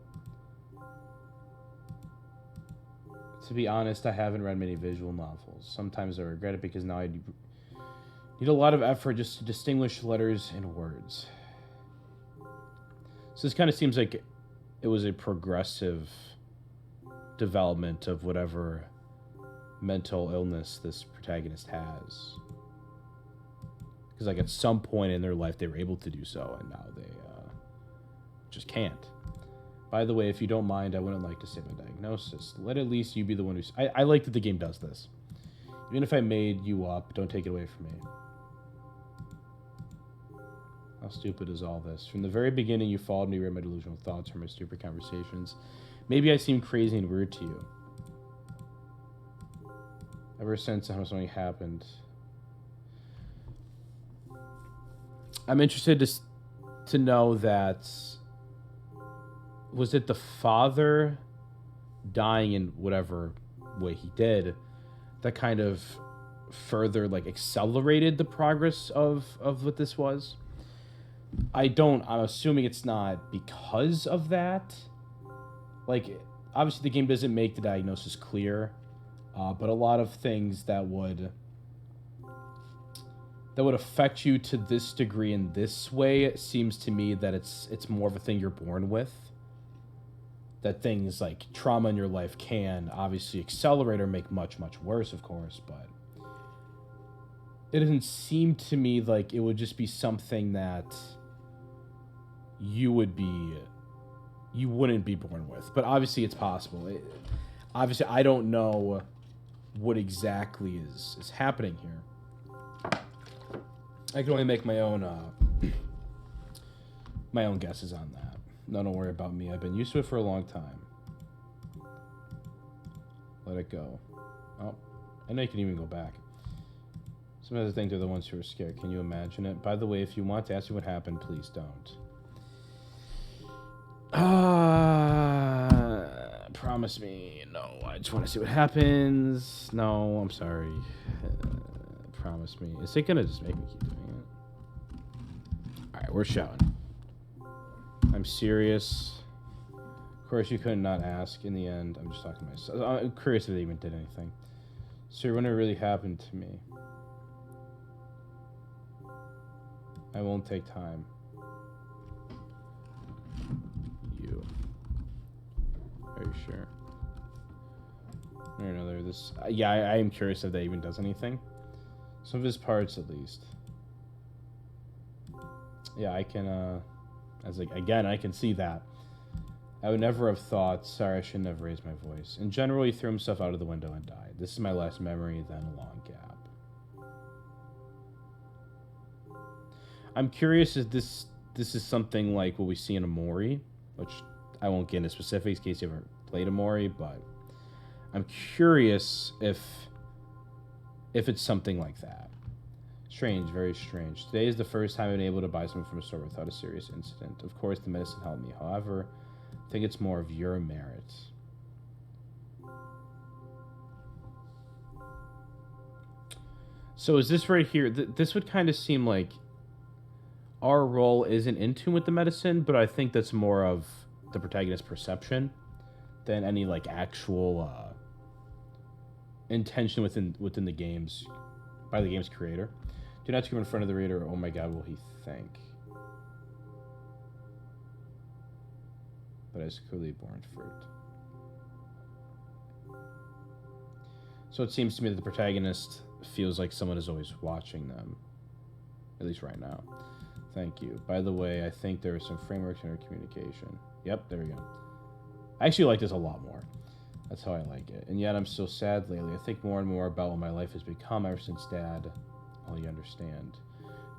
To be honest, I haven't read many visual novels. Sometimes I regret it because now I need a lot of effort just to distinguish letters and words. So this kind of seems like it was a progressive development of whatever mental illness this protagonist has. Because like at some point in their life they were able to do so, and now they just can't. By the way, if you don't mind, I wouldn't like to say my diagnosis. Let at least you be the one who's... I like that the game does this. Even if I made you up, don't take it away from me. How stupid is all this? From the very beginning, you followed me, read my delusional thoughts, heard my stupid conversations. Maybe I seem crazy and weird to you. Ever since something happened. I'm interested to know that... Was it the father dying in whatever way he did that kind of further like accelerated the progress of what this was? I'm assuming it's not because of that. Like, obviously the game doesn't make the diagnosis clear, but a lot of things that would affect you to this degree in this way, it seems to me that it's more of a thing you're born with. That things like trauma in your life can obviously accelerate or make much, much worse, of course, but it doesn't seem to me like it would just be something that you wouldn't be born with. But obviously it's possible. Obviously, I don't know what exactly is happening here. I can only make my own guesses on that. No, don't worry about me. I've been used to it for a long time. Let it go. Oh, I know you can even go back. Sometimes I think they're the ones who are scared. Can you imagine it? By the way, if you want to ask me what happened, please don't. Promise me. No, I just want to see what happens. No, I'm sorry. Promise me. Is it going to just make me keep doing it? Alright, we're shouting. I'm serious. Of course, you could not ask. In the end, I'm just talking to myself. I'm curious if they even did anything. So when it really happened to me, I won't take time. You. Are you sure? Or another. This. Yeah, I am curious if that even does anything. Some of his parts, at least. Yeah, I can. Again, I can see that. I would never have thought, sorry, I shouldn't have raised my voice. In general, he threw himself out of the window and died. This is my last memory, then a long gap. I'm curious if this is something like what we see in Amori, which I won't get into specifics in case you haven't played Amori, but I'm curious if it's something like that. Strange, very strange. Today is the first time I've been able to buy something from a store without a serious incident. Of course, the medicine helped me. However, I think it's more of your merit. So is this right here? This would kind of seem like our role isn't in tune with the medicine, but I think that's more of the protagonist's perception than any like actual intention within the games by the game's creator. Do not come in front of the reader. Oh my God, will he think? But it's clearly borne fruit. So it seems to me that the protagonist feels like someone is always watching them, at least right now. Thank you. By the way, I think there are some frameworks in our communication. Yep, there we go. I actually like this a lot more. That's how I like it. And yet I'm so sad lately. I think more and more about what my life has become ever since Dad. Well, you understand.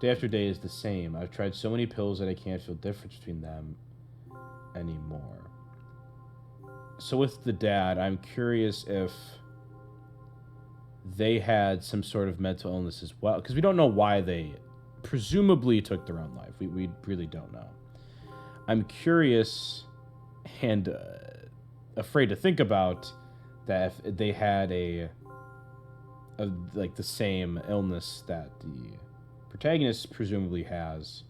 Day after day is the same. I've tried so many pills that I can't feel difference between them anymore. So with the dad, I'm curious if they had some sort of mental illness as well. Because we don't know why they presumably took their own life. We really don't know. I'm curious and afraid to think about that if they had a like the same illness that the protagonist presumably has,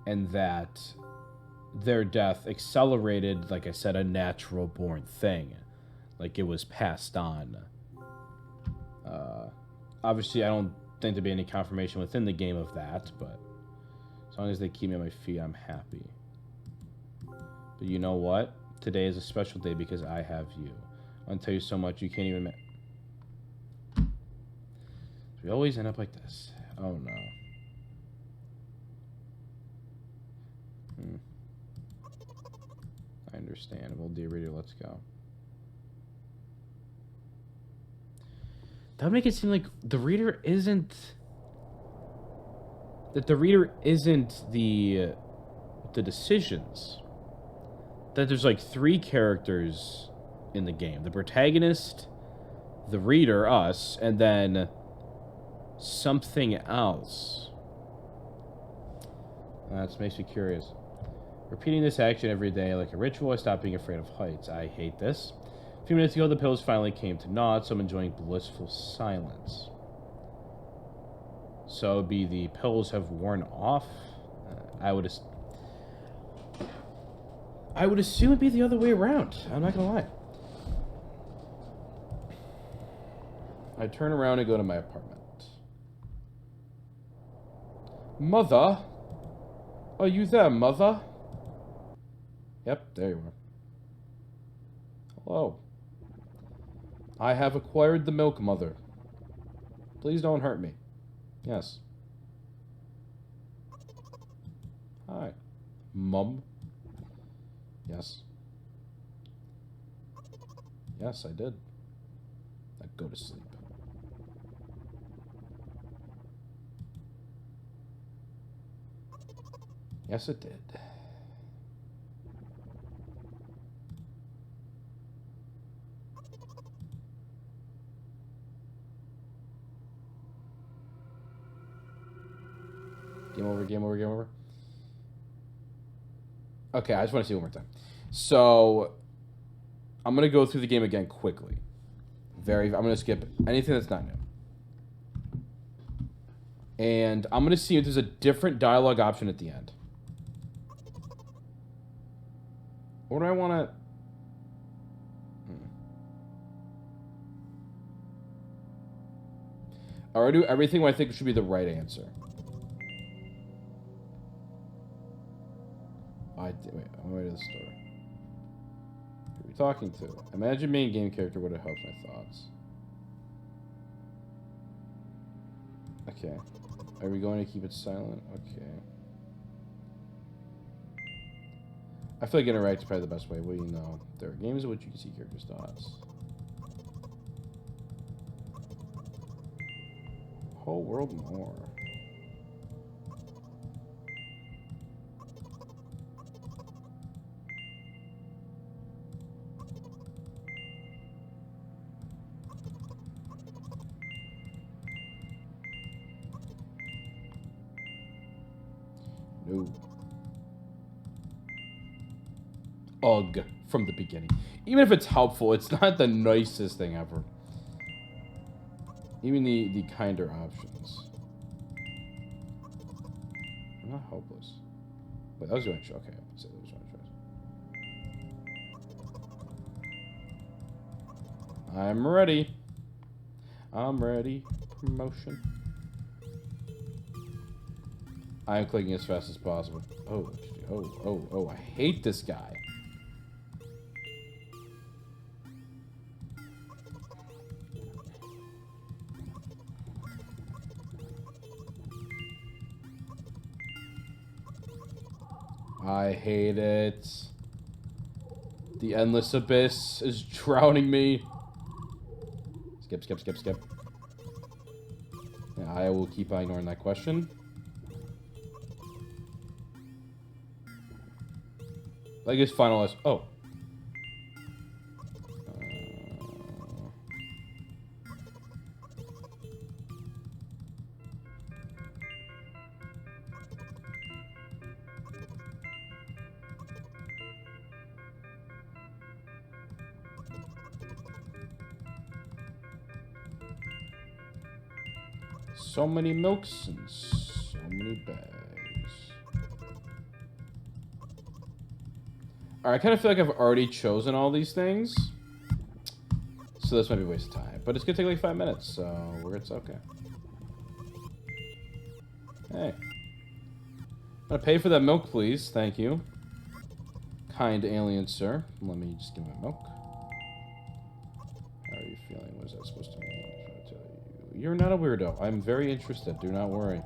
and that their death accelerated, like I said, a natural born thing, like it was passed on. Obviously, I don't think there'd be any confirmation within the game of that, but as long as they keep me on my feet, I'm happy. But you know what? Today is a special day because I have you. I want to tell you so much you can't even... We always end up like this. Oh, no. I understand. Well, dear reader, let's go. That would make it seem like the reader isn't... That the reader isn't the decisions. That there's like three characters in the game. The protagonist, the reader, us, and then something else. That makes me curious. Repeating this action every day like a ritual, I stopped being afraid of heights. I hate this. A few minutes ago, the pills finally came to naught, so I'm enjoying blissful silence. So it'd be the pills have worn off? I would assume it'd be the other way around. I'm not gonna lie. I turn around and go to my apartment. Mother? Are you there, Mother? Yep, there you are. Hello. I have acquired the milk, Mother. Please don't hurt me. Yes. Hi. Mum? Yes. Yes, I did. Now go to sleep. Yes, it did. Game over, game over, game over. Okay, I just want to see it one more time. So, I'm going to go through the game again quickly. I'm going to skip anything that's not new. And I'm going to see if there's a different dialogue option at the end. Or do I want to... Or do everything what I think should be the right answer. Wait, I'm going to the store. Who are we talking to? Imagine being a game character would have helped my thoughts. Okay. Are we going to keep it silent? Okay. I feel like interact is probably the best way. Well, you know, there are games in which you can see characters' thoughts. Whole world more. ugh from the beginning. Even if it's helpful, it's not the nicest thing ever. Even the kinder options. I'm not hopeless. Wait, that was your choice. Okay, I said that was your choice. I'm ready. I'm ready. Promotion. I'm clicking as fast as possible. Oh, I hate this guy. I hate it. The endless abyss is drowning me. Skip. Yeah, I will keep ignoring that question. Like his finalist. Oh. So many milks and so many bags. Alright, I kind of feel like I've already chosen all these things. So this might be a waste of time. But it's going to take like 5 minutes, so it's okay. Hey. I'm going to pay for that milk, please. Thank you. Kind alien, sir. Let me just give him milk. How are you feeling? What is that supposed to mean? I'm trying to tell you. You're not a weirdo. I'm very interested. Do not worry.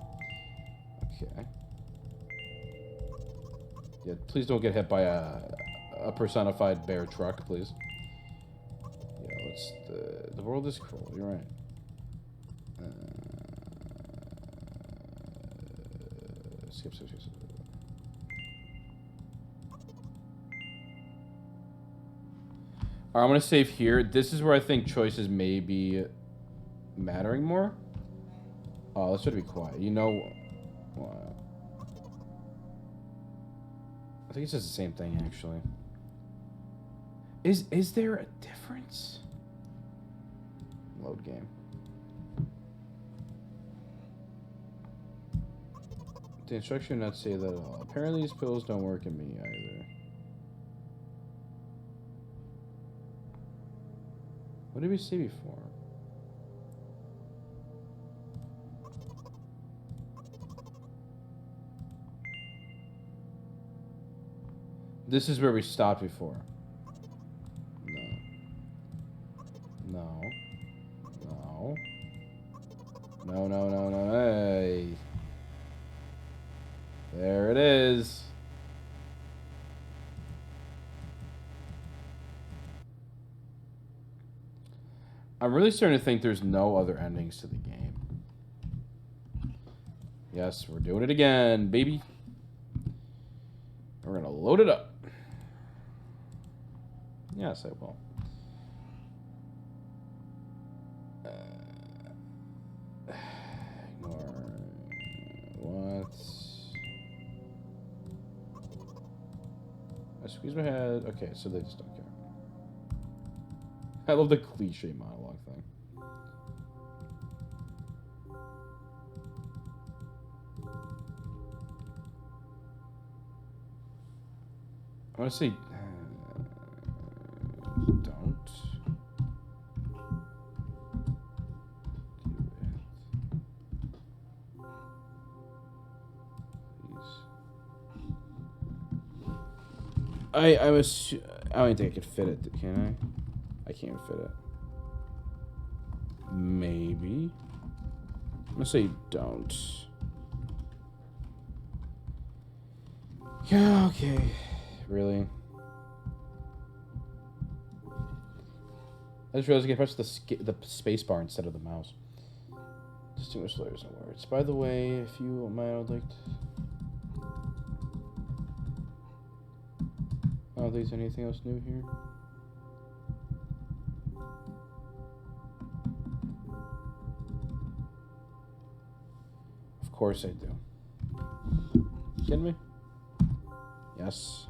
Okay. Yeah, please don't get hit by a personified bear truck, please. Yeah, let's... The world is cruel. You're right. Skip. Alright, I'm going to save here. This is where I think choices may be mattering more. Oh, let's try to be quiet. You know what? I think it's just the same thing, actually. Is there a difference? Load game. The instruction not say that at all. Apparently these pills don't work in me either. What did we say before? This is where we stopped before. No. Hey. There it is. I'm really starting to think there's no other endings to the game. Yes, we're doing it again, baby. We're gonna load it up. Yes, I will. Ignore. What? I squeeze my head. Okay, so they just don't care. I love the cliche monologue thing. I want to say don't do it. Please. I don't think I could fit it, can I? I can't fit it. Maybe. I'm gonna say don't. Yeah, okay. Really? I just realized I can press the space bar instead of the mouse. Distinguish letters and words. By the way, if you might, I would like to... I don't think there's anything else new here. Of course I do. You kidding me? Yes.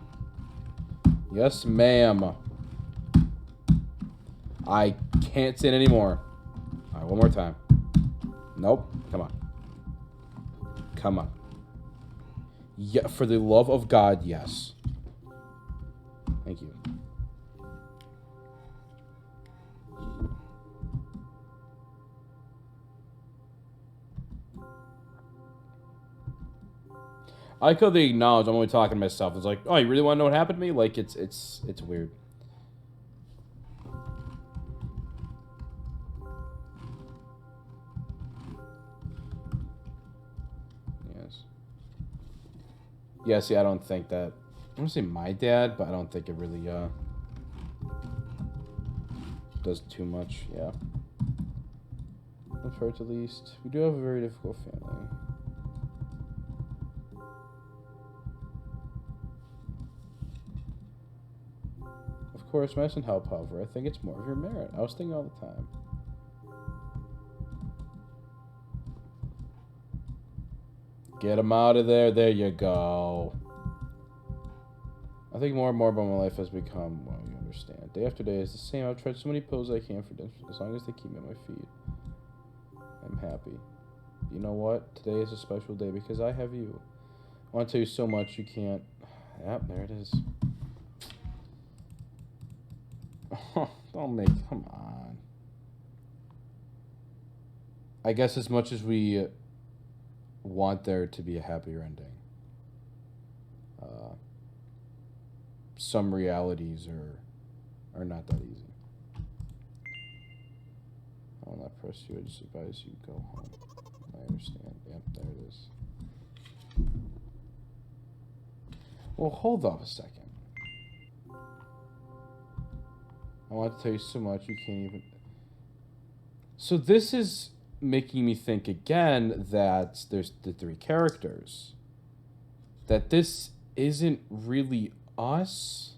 Yes, ma'am. I can't say it anymore. All right, one more time. Nope. Come on. Come on. Yeah, for the love of God, yes. Thank you. I could acknowledge I'm only talking to myself. It's like, oh, you really want to know what happened to me? Like, it's weird. Yes. Yeah, see, I don't think that... I want to say my dad, but I don't think it really, does too much, yeah. At first, at least. We do have a very difficult family. Of course, medicine help, however. I think it's more of your merit. I was thinking all the time. Get him out of there. There you go. I think more and more about my life has become, well, you understand. Day after day is the same. I've tried so many pills I can for this. As long as they keep me on my feet, I'm happy. You know what? Today is a special day because I have you. I want to tell you so much you can't... Yep, there it is. Don't make... Come on. I guess as much as we want there to be a happier ending, some realities are not that easy. I will not press you. I just advise you go home. I understand. Yep, there it is. Well, hold on a second. I want to tell you so much you can't even... So this is making me think again that there's the three characters. That this isn't really us.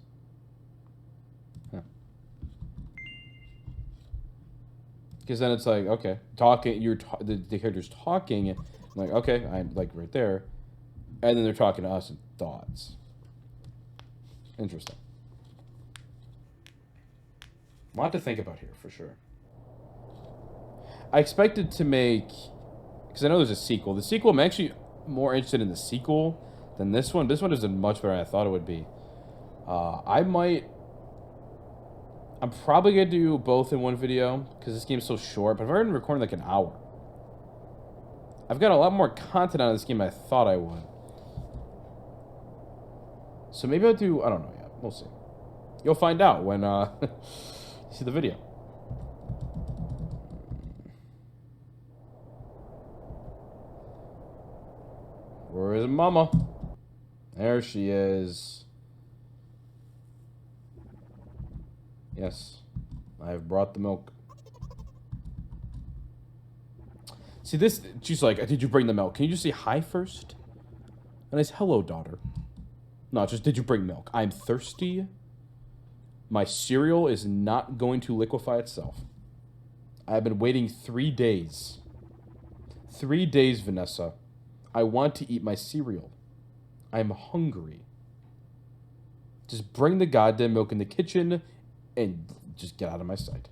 Huh. Because then it's like, okay, talking, the character's talking, I'm like, okay, I'm like right there. And then they're talking to us in thoughts. Interesting. A lot to think about here, for sure. I expected to make... Because I know there's a sequel. The sequel, I'm actually more interested in the sequel than this one. This one is much better than I thought it would be. I'm probably going to do both in one video, because this game's so short, but I've already been recording like an hour. I've got a lot more content on this game than I thought I would. So maybe I'll do... I don't know yet. We'll see. You'll find out when you see the video. Where is Mama? There she is. Yes, I have brought the milk. See this? She's like, did you bring the milk? Can you just say hi first? A nice hello, daughter. No, just did you bring milk? I'm thirsty. My cereal is not going to liquefy itself. I've been waiting 3 days. 3 days, Vanessa. I want to eat my cereal. I'm hungry. Just bring the goddamn milk in the kitchen and just get out of my sight.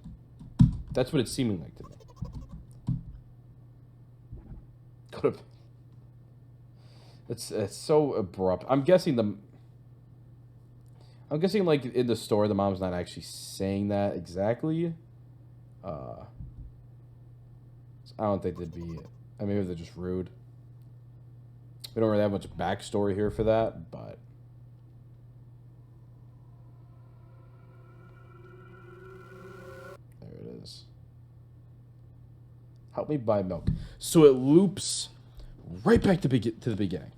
That's what it's seeming like to me. Could have... It's so abrupt. I'm guessing like in the story the mom's not actually saying that exactly. I don't think they'd be... I mean, maybe they're just rude. We don't really have much backstory here for that, but... There it is. Help me buy milk. So it loops right back to the beginning.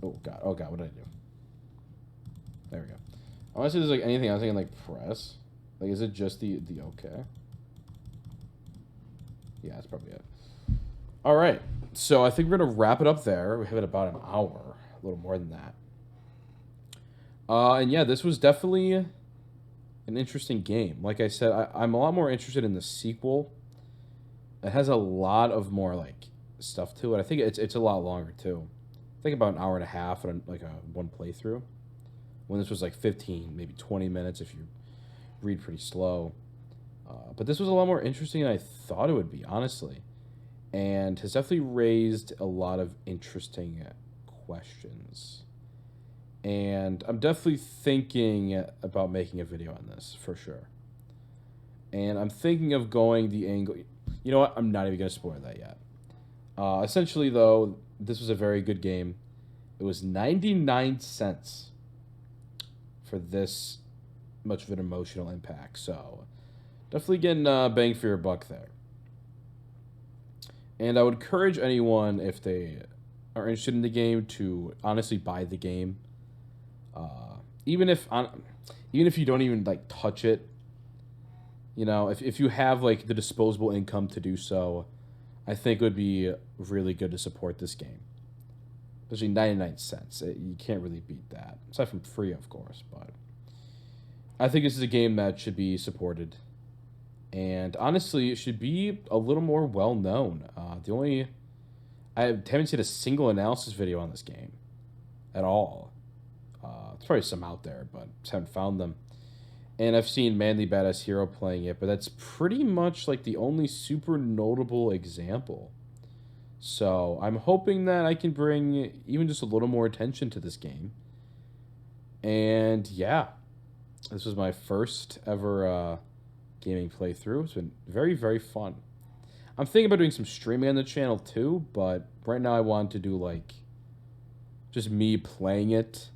Oh, God. Oh, God. What did I do? There we go. I want to see if there's, like, anything else I can, like, press. Like, is it just the okay? Yeah, that's probably it. All right. So I think we're going to wrap it up there. We have it about an hour. A little more than that. And, yeah, this was definitely an interesting game. Like I said, I'm a lot more interested in the sequel. It has a lot of more, like, stuff to it. I think it's a lot longer, too. I think about an hour and a half on, like, one playthrough. when this was like 15, maybe 20 minutes if you read pretty slow. But this was a lot more interesting than I thought it would be, honestly, and has definitely raised a lot of interesting questions. And I'm definitely thinking about making a video on this for sure. And I'm thinking of going the angle. You know what? I'm not even going to spoil that yet. Essentially, though, this was a very good game. It was 99 cents for this much of an emotional impact. So, definitely getting bang for your buck there. And I would encourage anyone, if they are interested in the game, to honestly buy the game. Even if you don't even like touch it, you know, if you have like the disposable income to do so, I think it would be really good to support this game. Especially 99 cents. You can't really beat that. Aside from free, of course, but I think this is a game that should be supported. And honestly, it should be a little more well known. I haven't seen a single analysis video on this game at all. There's probably some out there, but just haven't found them. And I've seen Manly Badass Hero playing it, but that's pretty much like the only super notable example. So I'm hoping that I can bring even just a little more attention to this game. And yeah, this was my first ever gaming playthrough. It's been very, very fun. I'm thinking about doing some streaming on the channel too, but right now I want to do like just me playing it.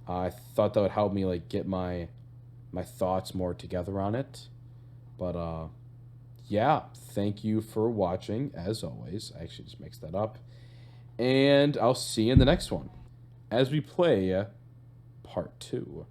I thought that would help me like get my thoughts more together on it. But yeah, thank you for watching as always. I actually just mixed that up. And I'll see you in the next one as we play part 2.